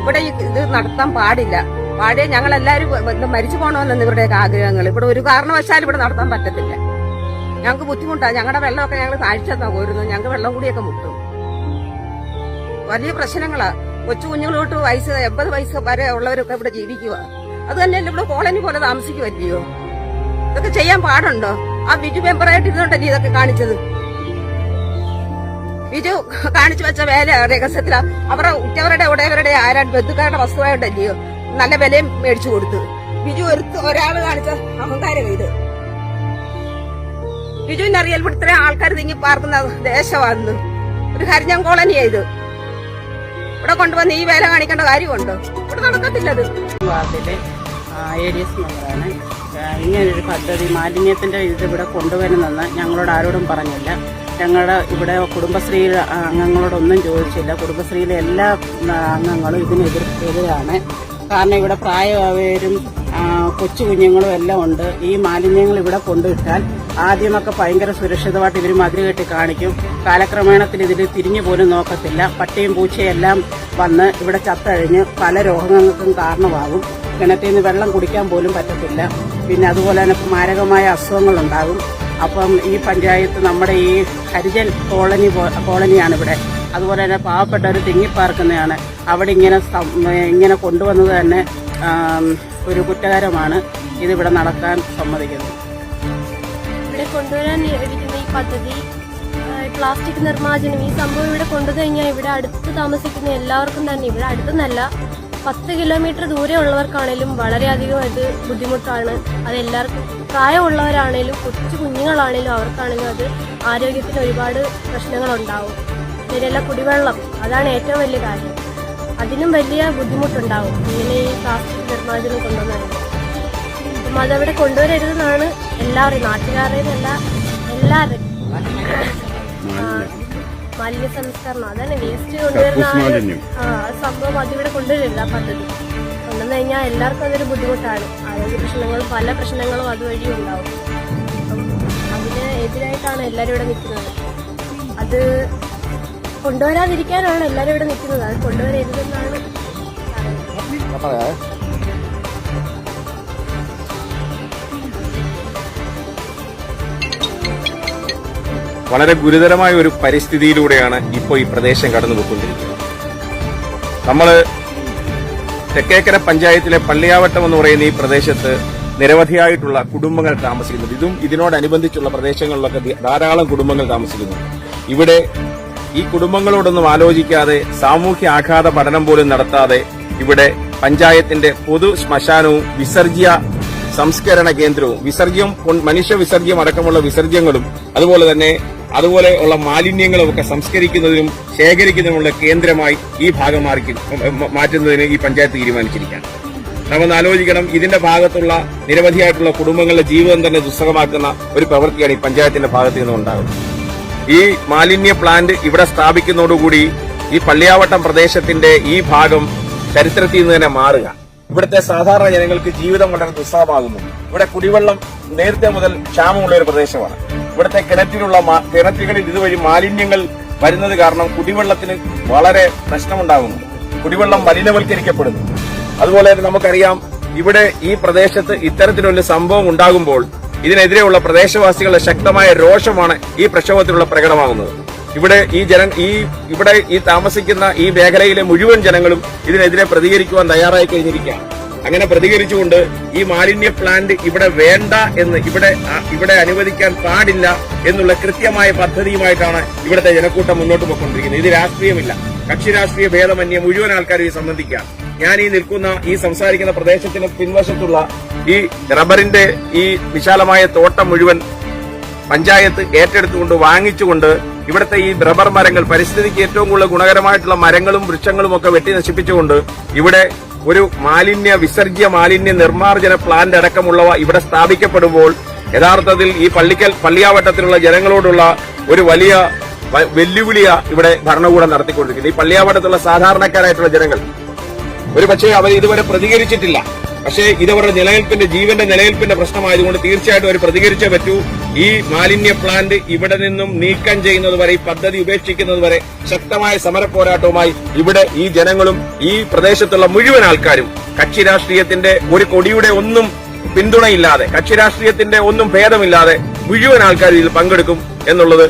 ഇവിടെ ഇത് നടത്താൻ പാടില്ല. പാടിയ ഞങ്ങളെല്ലാവരും മരിച്ചു പോകണമെന്നാണ് ഇവരുടെയൊക്കെ ആഗ്രഹങ്ങൾ. ഇവിടെ ഒരു കാരണവശാലും ഇവിടെ നടത്താൻ പറ്റത്തില്ല. ഞങ്ങൾക്ക് ബുദ്ധിമുട്ടാണ്. ഞങ്ങളുടെ വെള്ളമൊക്കെ ഞങ്ങൾ താഴ്ചെന്നാ പോരുന്നു. ഞങ്ങൾക്ക് വെള്ളം കൂടിയൊക്കെ മുട്ടും. വലിയ പ്രശ്നങ്ങളാ. കൊച്ചു കുഞ്ഞുങ്ങളോട്ട് 80 വയസ്സ് വരെ ഉള്ളവരൊക്കെ ഇവിടെ ജീവിക്കുക. അത് തന്നെയല്ലേ ഇവിടെ കോളനി പോലെ താമസിക്കുമല്ലയോ? ഇതൊക്കെ ചെയ്യാൻ പാടുണ്ടോ? ആ ബിജു മെമ്പറായിട്ട് ഇരുന്നുണ്ടല്ലേ ഇതൊക്കെ കാണിച്ചത്. ബിജു കാണിച്ചു വെച്ച വേല രഹസ്യത്തില അവരുടെ ഉറ്റവരുടെ ഉടയവരുടെ ആരാണ് ബന്ധുക്കാരുടെ വസ്തുവായിട്ടല്ലയോ നല്ല വിലയും മേടിച്ചു കൊടുത്തു. ബിജു ഒരാള് കാണിച്ച അഹങ്കാരം ഇത്. ബിജുവിന് അറിയാൽ ഇവിടെ ഇത്രയും ആൾക്കാർ തിങ്ങി പാർക്കുന്ന ദേശമാണെന്ന്. ഒരു ഹരിജൻ കോളനിയാ ഇത്. ഇവിടെ കൊണ്ടുവന്ന് ഈ വേല കാണിക്കേണ്ട കാര്യമുണ്ടോ? ഇവിടെ നടക്കത്തില്ലത്. വാർഡിലെ ADS മെമ്പറാണ്. ഇങ്ങനൊരു പദ്ധതി മാലിന്യത്തിന്റെ ഇവിടെ കൊണ്ടുവരുന്നെന്ന് ഞങ്ങളോട് ആരോടും പറഞ്ഞില്ല. ഞങ്ങളുടെ ഇവിടെ കുടുംബശ്രീ അംഗങ്ങളോടൊന്നും ചോദിച്ചില്ല. കുടുംബശ്രീയിലെ എല്ലാ അംഗങ്ങളും ഇതിനെതിരാണ്. കാരണം ഇവിടെ പ്രായമായവരും കൊച്ചു കുഞ്ഞുങ്ങളും എല്ലാം ഉണ്ട്. ഈ മാലിന്യങ്ങൾ ഇവിടെ കൊണ്ടുവിട്ടാൽ ആദ്യമൊക്കെ ഭയങ്കര സുരക്ഷിതമായിട്ട് ഇവർ മതിൽ കെട്ടി കാണിക്കും. കാലക്രമേണത്തിൽ ഇതിൽ തിരിഞ്ഞു പോലും നോക്കത്തില്ല. പട്ടിയും പൂച്ചയും എല്ലാം വന്ന് ഇവിടെ ചത്തഴിഞ്ഞ് പല രോഗങ്ങൾക്കും കാരണമാകും. കിണറ്റിൽ നിന്ന് വെള്ളം കുടിക്കാൻ പോലും പറ്റത്തില്ല. പിന്നെ അതുപോലെ തന്നെ മാരകമായ അസുഖങ്ങളുണ്ടാകും. അപ്പം ഈ പഞ്ചായത്ത് നമ്മുടെ ഈ ഹരിജൻ കോളനിയാണ് ഇവിടെ. അതുപോലെ തന്നെ പാവപ്പെട്ടവർ തിങ്ങിപ്പാർക്കുന്നതാണ്. അവിടെ ഇങ്ങനെ കൊണ്ടുവന്നത് തന്നെ ഒരു കുറ്റകരമാണ്. ഇതിവിടെ നടക്കാൻ സമ്മതിക്കുന്നത്. ഇവിടെ കൊണ്ടുവരാൻ ഇരിക്കുന്ന ഈ പദ്ധതി പ്ലാസ്റ്റിക് നിർമ്മാർജ്ജനം ഈ സംഭവം ഇവിടെ കൊണ്ടുകഴിഞ്ഞാൽ ഇവിടെ അടുത്ത് താമസിക്കുന്ന എല്ലാവർക്കും തന്നെ ഇവിടെ അടുത്തുനിന്നല്ല 10 കിലോമീറ്റർ ദൂരെ ഉള്ളവർക്കാണേലും വളരെയധികം അത് ബുദ്ധിമുട്ടാണ്. അതെല്ലാവർക്കും പ്രായമുള്ളവരാണേലും കൊച്ചു കുഞ്ഞുങ്ങളാണേലും അവർക്കാണെങ്കിലും അത് ആരോഗ്യത്തിന് ഒരുപാട് പ്രശ്നങ്ങളുണ്ടാവും. ഇതിലുള്ള കുടിവെള്ളം അതാണ് ഏറ്റവും വലിയ കാര്യം. അതിനും വലിയ ബുദ്ധിമുട്ടുണ്ടാവും ഇങ്ങനെ ഈ പ്ലാസ്റ്റിക് നിർമ്മാർജ്ജനം കൊണ്ടുവന്നത്. അപ്പം അതവിടെ കൊണ്ടുവരരുതെന്നാണ് എല്ലാവരും നാട്ടുകാരുടെയും എല്ലാവരുടെയും മാലിന്യ സംസ്കരണം അതാണ് വേസ്റ്റ് കൊണ്ടുവരുന്ന സംഭവം അതിവിടെ കൊണ്ടുവരരുത്. ആ പദ്ധതി കൊണ്ടുവന്നു കഴിഞ്ഞാൽ എല്ലാവർക്കും അതൊരു ബുദ്ധിമുട്ടാണ്. ആരോഗ്യ പ്രശ്നങ്ങളും പല പ്രശ്നങ്ങളും അതുവഴി ഉണ്ടാവും. അതിന് എതിരായിട്ടാണ് എല്ലാവരും ഇവിടെ നിൽക്കുന്നത്. അത് കൊണ്ടുവരാതിരിക്കാനാണ് എല്ലാവരും ഇവിടെ നിൽക്കുന്നത്. അത് കൊണ്ടുവരരുതെന്നാണ് വളരെ ഗുരുതരമായ ഒരു പരിസ്ഥിതിയിലൂടെയാണ് ഇപ്പോൾ ഈ പ്രദേശം കടന്നുപോയിക്കൊണ്ടിരിക്കുന്നത്. നമ്മള് തെക്കേക്കര പഞ്ചായത്തിലെ പള്ളിയാവട്ടം എന്ന് പറയുന്ന ഈ പ്രദേശത്ത് നിരവധിയായിട്ടുള്ള കുടുംബങ്ങൾ താമസിക്കുന്നത്. ഇതിനോടനുബന്ധിച്ചുള്ള പ്രദേശങ്ങളിലൊക്കെ ധാരാളം കുടുംബങ്ങൾ താമസിക്കുന്നു. ഇവിടെ ഈ കുടുംബങ്ങളോടൊന്നും ആലോചിക്കാതെ സാമൂഹ്യ ആഘാത പഠനം പോലും നടത്താതെ ഇവിടെ പഞ്ചായത്തിന്റെ പൊതു ശ്മശാനവും വിസർജ്യ സംസ്കരണ കേന്ദ്രവും മനുഷ്യ വിസർജ്യം അടക്കമുള്ള വിസർജ്യങ്ങളും അതുപോലെയുള്ള മാലിന്യങ്ങളും ഒക്കെ സംസ്കരിക്കുന്നതിനും ശേഖരിക്കുന്നതിനുമുള്ള കേന്ദ്രമായി ഈ ഭാഗം മാറ്റുന്നതിന് ഈ പഞ്ചായത്ത് തീരുമാനിച്ചിരിക്കുകയാണ്. നമ്മൾ ആലോചിക്കണം, ഇതിന്റെ ഭാഗത്തുള്ള നിരവധിയായിട്ടുള്ള കുടുംബങ്ങളുടെ ജീവിതം തന്നെ ദുസ്സഹമാക്കുന്ന ഒരു പ്രവൃത്തിയാണ് ഈ പഞ്ചായത്തിന്റെ ഭാഗത്ത് നിന്ന് ഉണ്ടാകുന്നത്. ഈ മാലിന്യ പ്ലാന്റ് ഇവിടെ സ്ഥാപിക്കുന്നതോടുകൂടി ഈ പള്ളിയാവട്ടം പ്രദേശത്തിന്റെ ഈ ഭാഗം ചരിത്രത്തിൽ നിന്ന് തന്നെ മാറുക. ഇവിടുത്തെ സാധാരണ ജനങ്ങൾക്ക് ജീവിതം വളരെ ദുസ്സഹമാകുന്നു. ഇവിടെ കുടിവെള്ളം നേരത്തെ മുതൽ ക്ഷാമമുള്ള ഒരു പ്രദേശമാണ്. ഇവിടുത്തെ കിണറ്റുകളിൽ ഇതുവഴി മാലിന്യങ്ങൾ വരുന്നത് കാരണം കുടിവെള്ളത്തിന് വളരെ പ്രശ്നമുണ്ടാകുന്നു. കുടിവെള്ളം മലിനവൽക്കരിക്കപ്പെടുന്നു. അതുപോലെ തന്നെ നമുക്കറിയാം, ഇവിടെ ഈ പ്രദേശത്ത് ഇത്തരത്തിലൊരു സംഭവം ഉണ്ടാകുമ്പോൾ ഇതിനെതിരെയുള്ള പ്രദേശവാസികളുടെ ശക്തമായ രോഷമാണ് ഈ പ്രക്ഷോഭത്തിലുള്ള പ്രകടമാകുന്നത്. ഇവിടെ ഈ താമസിക്കുന്ന ഈ മേഖലയിലെ മുഴുവൻ ജനങ്ങളും ഇതിനെതിരെ പ്രതികരിക്കുവാൻ തയ്യാറായി കഴിഞ്ഞിരിക്കുകയാണ്. അങ്ങനെ പ്രതികരിച്ചുകൊണ്ട് ഈ മാലിന്യ പ്ലാന്റ് ഇവിടെ വേണ്ട എന്ന് ഇവിടെ അനുവദിക്കാൻ പാടില്ല എന്നുള്ള കൃത്യമായ പദ്ധതിയുമായിട്ടാണ് ഇവിടുത്തെ ജനക്കൂട്ടം മുന്നോട്ട് പോയിക്കൊണ്ടിരിക്കുന്നത്. ഇത് രാഷ്ട്രീയമില്ല, കക്ഷി രാഷ്ട്രീയ ഭേദമന്യേ മുഴുവൻ ആൾക്കാരും ഇത് സംബന്ധിക്കുകയാണ്. ഞാൻ ഈ സംസാരിക്കുന്ന പ്രദേശത്തിന് പിൻവശത്തുള്ള ഈ റബ്ബറിന്റെ ഈ വിശാലമായ തോട്ടം മുഴുവൻ പഞ്ചായത്ത് ഏറ്റെടുത്തുകൊണ്ട് വാങ്ങിച്ചുകൊണ്ട് ഇവിടുത്തെ ഈ റബ്ബർ മരങ്ങൾ പരിസ്ഥിതിക്ക് ഏറ്റവും കൂടുതൽ ഗുണകരമായിട്ടുള്ള മരങ്ങളും വൃക്ഷങ്ങളും ഒക്കെ വെട്ടി നശിപ്പിച്ചുകൊണ്ട് ഇവിടെ ഒരു മാലിന്യ നിർമ്മാർജ്ജന പ്ലാന്റ് അടക്കമുള്ളവ ഇവിടെ സ്ഥാപിക്കപ്പെടുമ്പോൾ യഥാർത്ഥത്തിൽ ഈ പള്ളിയാവട്ടത്തിലുള്ള ജനങ്ങളോടുള്ള ഒരു വലിയ വെല്ലുവിളിയാ ഇവിടെ ഭരണകൂടം നടത്തിക്കൊണ്ടിരിക്കുന്നത്. ഈ പള്ളിയാവട്ടത്തുള്ള സാധാരണക്കാരായിട്ടുള്ള ജനങ്ങൾ ഒരുപക്ഷെ അവർ ഇതുവരെ പ്രതികരിച്ചിട്ടില്ല. പക്ഷേ ഇതവരുടെ ജീവന്റെ നിലനിൽപ്പിന്റെ പ്രശ്നമായതുകൊണ്ട് തീർച്ചയായിട്ടും അവർ പ്രതികരിച്ചേ പറ്റൂ. ഈ മാലിന്യ പ്ലാന്റ് ഇവിടെ നിന്നും നീക്കം ചെയ്യുന്നതുവരെ, ഈ പദ്ധതി ഉപേക്ഷിക്കുന്നതുവരെ ശക്തമായ സമര പോരാട്ടവുമായി ഇവിടെ ഈ ജനങ്ങളും ഈ പ്രദേശത്തുള്ള മുഴുവൻ ആൾക്കാരും കക്ഷി രാഷ്ട്രീയത്തിന്റെ ഒരു കൊടിയുടെ ഒന്നും പിന്തുണയില്ലാതെ, കക്ഷി രാഷ്ട്രീയത്തിന്റെ ഒന്നും ഭേദമില്ലാതെ മുഴുവൻ ആൾക്കാർ ഇതിൽ പങ്കെടുക്കും എന്നുള്ളത്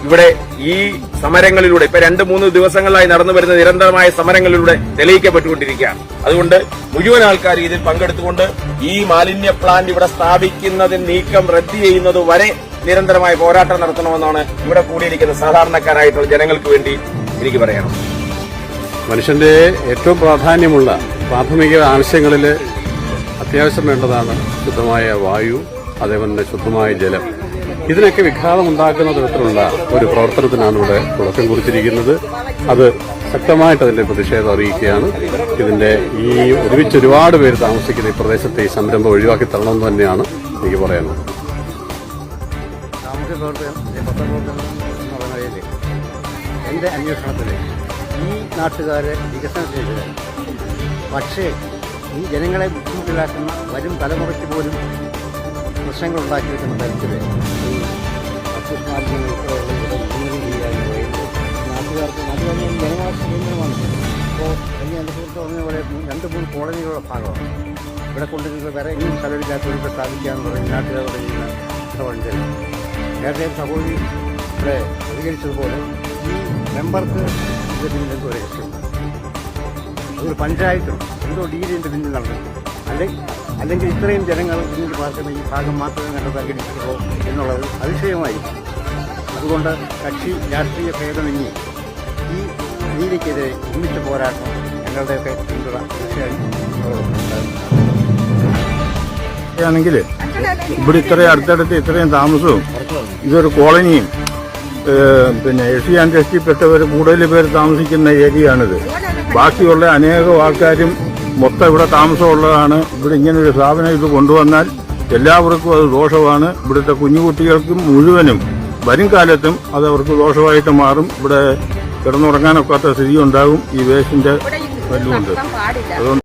ഇവിടെ ഈ സമരങ്ങളിലൂടെ ഇപ്പൊ 2-3 ദിവസങ്ങളായി നടന്നു വരുന്ന നിരന്തരമായ സമരങ്ങളിലൂടെ തെളിയിക്കപ്പെട്ടുകൊണ്ടിരിക്കുകയാണ്. അതുകൊണ്ട് മുഴുവൻ ആൾക്കാർ ഇതിൽ പങ്കെടുത്തുകൊണ്ട് ഈ മാലിന്യ പ്ലാന്റ് ഇവിടെ സ്ഥാപിക്കുന്നതിന് നീക്കം റദ്ദ് ചെയ്യുന്നത് വരെ നിരന്തരമായ പോരാട്ടം നടത്തണമെന്നാണ് ഇവിടെ കൂടിയിരിക്കുന്ന സാധാരണക്കാരായിട്ടുള്ള ജനങ്ങൾക്ക് വേണ്ടി എനിക്ക് പറയണം. മനുഷ്യന്റെ ഏറ്റവും പ്രാധാന്യമുള്ള പ്രാഥമിക ആവശ്യങ്ങളിൽ അത്യാവശ്യം വേണ്ടതാണ് ശുദ്ധമായ വായു, അതേപോലെ തന്നെ ശുദ്ധമായ ജലം. ഇതിനൊക്കെ വിഘാതമുണ്ടാക്കുന്ന തരത്തിലുള്ള ഒരു പ്രവർത്തനത്തിനാണ് ഇവിടെ തുടക്കം കുറിച്ചിരിക്കുന്നത്. അത് ശക്തമായിട്ട് അതിന്റെ പ്രതിഷേധം അറിയിക്കുകയാണ്. ഇതിന്റെ ഈ ഒരുമിച്ച് ഒരുപാട് പേര് താമസിക്കുന്ന ഈ പ്രദേശത്തെ ഈ സംരംഭം ഒഴിവാക്കി തരണമെന്ന് തന്നെയാണ് എനിക്ക് പറയാനുള്ളത്. സാമൂഹ്യ പത്രപ്രവർത്തനം എന്ന് പറയുന്നതിൽ എൻ്റെ അന്വേഷണത്തിൽ ഈ നാട്ടുകാരെ വികസനത്തിന്, പക്ഷേ ഈ ജനങ്ങളെ ബുദ്ധിമുട്ടിലാക്കുന്ന വരും തലമുറയ്ക്ക് പോലും പ്രശ്നങ്ങൾ ഉണ്ടാക്കി വെക്കുന്ന തരത്തിൽ ഈ അത്യുഷ്മാലിന്യങ്ങൾ ചെയ്യാൻ പറയുന്നത് നാട്ടുകാർക്ക് അതുപോലെ ജനവാസ കേന്ദ്രമാണ്. അപ്പോൾ എൻ്റെ സുഹൃത്ത് പറഞ്ഞ പോലെ 2-3 കോളനികളുടെ ഭാഗമാണ്. ഇവിടെ കൊണ്ടുവരുന്നത് വേറെ ഇനിയും സ്ഥലമില്ലാത്തവർക്ക് സ്ഥാപിക്കാമെന്ന് പറഞ്ഞ് നാട്ടുകാർ പറയുന്ന ഇഷ്ടമുണ്ട്. നേരത്തെ സഹോദരി ഇവിടെ പ്രതികരിച്ചതുപോലെ ഈ മെമ്പർക്ക് ഇതിൻ്റെ പിന്നിൽ എന്തോ രഹസ്യമുണ്ട്. അതൊരു പഞ്ചായത്തും എന്തോ ഡീലിൻ്റെ പിന്നിൽ നടന്നു. അല്ലെങ്കിൽ ഇത്രയും ജനങ്ങൾ പിന്നീട് പാർക്കുന്ന ഈ ഭാഗം മാത്രമേ കണ്ടതോ എന്നുള്ളത് അതിശയമായിരിക്കും. അതുകൊണ്ട് കക്ഷി രാഷ്ട്രീയ ഭേദമന്യേ ഈ നീതിക്കെതിരെ ഒന്നിച്ച പോരാട്ടം ഞങ്ങളുടെയൊക്കെ പിന്തുണ തീർച്ചയായും ആണെങ്കിൽ ഇവിടെ ഇത്രയും അടുത്തടുത്ത് ഇത്രയും താമസവും ഇതൊരു കോളനിയും പിന്നെ S C and S T പെട്ടവർ കൂടുതൽ പേര് താമസിക്കുന്ന ഏരിയയാണിത്. ബാക്കിയുള്ള അനേകം ആൾക്കാരും മൊത്തം ഇവിടെ താമസമുള്ളതാണ്. ഇവിടെ ഇങ്ങനൊരു സ്ഥാപനം ഇത് കൊണ്ടുവന്നാൽ എല്ലാവർക്കും അത് ദോഷമാണ്. ഇവിടുത്തെ കുഞ്ഞുകുട്ടികൾക്കും മുഴുവനും വരും കാലത്തും അത് അവർക്ക് ദോഷമായിട്ട് മാറും. ഇവിടെ കിടന്നുറങ്ങാനൊക്കാത്ത സ്ഥിതി ഉണ്ടാകും ഈ വേസ്റ്റിന്റെ വല്ലുകൊണ്ട്. അതുകൊണ്ട്